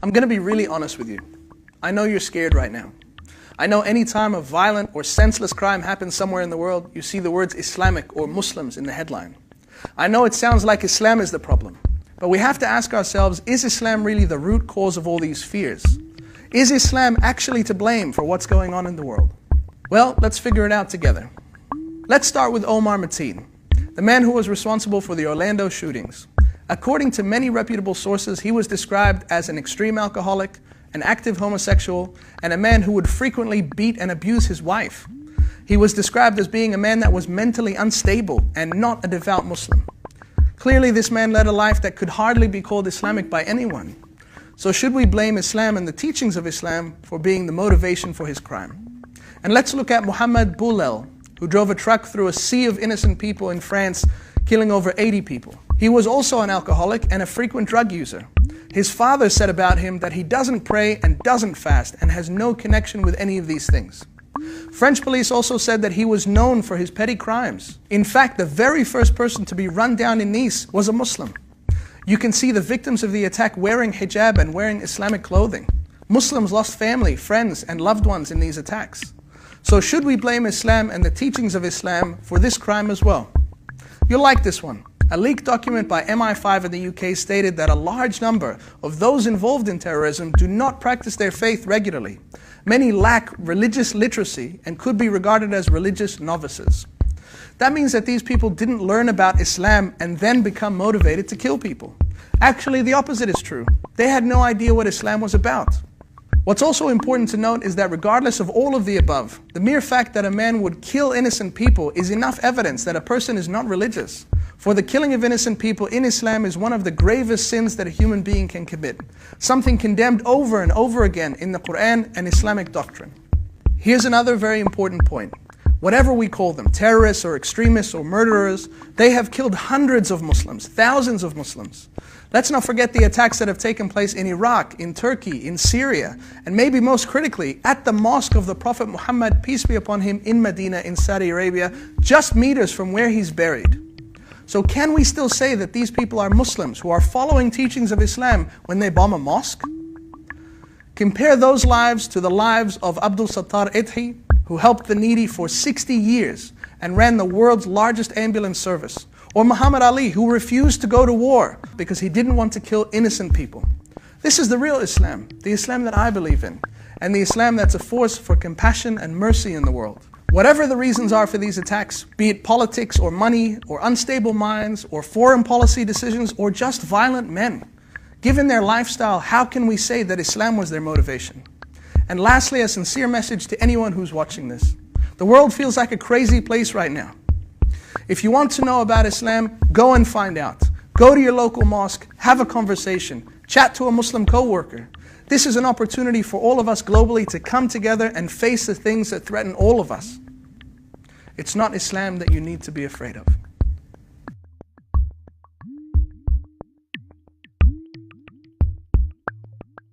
I'm going to be really honest with you. I know you're scared right now. I know any time a violent or senseless crime happens somewhere in the world, you see the words Islamic or Muslims in the headline. I know it sounds like Islam is the problem, but we have to ask ourselves, is Islam really the root cause of all these fears? Is Islam actually to blame for what's going on in the world? Well, let's figure it out together. Let's start with Omar Mateen, the man who was responsible for the Orlando shootings. According to many reputable sources, he was described as an extreme alcoholic, an active homosexual, and a man who would frequently beat and abuse his wife. He was described as being a man that was mentally unstable and not a devout Muslim. Clearly, this man led a life that could hardly be called Islamic by anyone. So should we blame Islam and the teachings of Islam for being the motivation for his crime? And let's look at Muhammad Boulel, who drove a truck through a sea of innocent people in France, killing over 80 people. He was also an alcoholic and a frequent drug user. His father said about him that he doesn't pray and doesn't fast and has no connection with any of these things. French police also said that he was known for his petty crimes. In fact, the very first person to be run down in Nice was a Muslim. You can see the victims of the attack wearing hijab and wearing Islamic clothing. Muslims lost family, friends, and loved ones in these attacks. So should we blame Islam and the teachings of Islam for this crime as well? You'll like this one. A leaked document by MI5 in the UK stated that a large number of those involved in terrorism do not practice their faith regularly. Many lack religious literacy and could be regarded as religious novices. That means that these people didn't learn about Islam and then become motivated to kill people. Actually, the opposite is true. They had no idea what Islam was about. What's also important to note is that regardless of all of the above, the mere fact that a man would kill innocent people is enough evidence that a person is not religious. For the killing of innocent people in Islam is one of the gravest sins that a human being can commit, something condemned over and over again in the Quran and Islamic doctrine. Here's another very important point. Whatever we call them, terrorists or extremists or murderers, they have killed hundreds of Muslims, thousands of Muslims. Let's not forget the attacks that have taken place in Iraq, in Turkey, in Syria, and maybe most critically, at the mosque of the Prophet Muhammad, peace be upon him, in Medina, in Saudi Arabia, just meters from where he's buried. So can we still say that these people are Muslims who are following teachings of Islam when they bomb a mosque? Compare those lives to the lives of Abdul Sattar Idhi, who helped the needy for 60 years and ran the world's largest ambulance service. Or Muhammad Ali, who refused to go to war because he didn't want to kill innocent people. This is the real Islam, the Islam that I believe in, and the Islam that's a force for compassion and mercy in the world. Whatever the reasons are for these attacks, be it politics or money or unstable minds or foreign policy decisions or just violent men, given their lifestyle, how can we say that Islam was their motivation? And lastly, a sincere message to anyone who's watching this. The world feels like a crazy place right now. If you want to know about Islam, go and find out. Go to your local mosque, have a conversation, chat to a Muslim co-worker. This is an opportunity for all of us globally to come together and face the things that threaten all of us. It's not Islam that you need to be afraid of.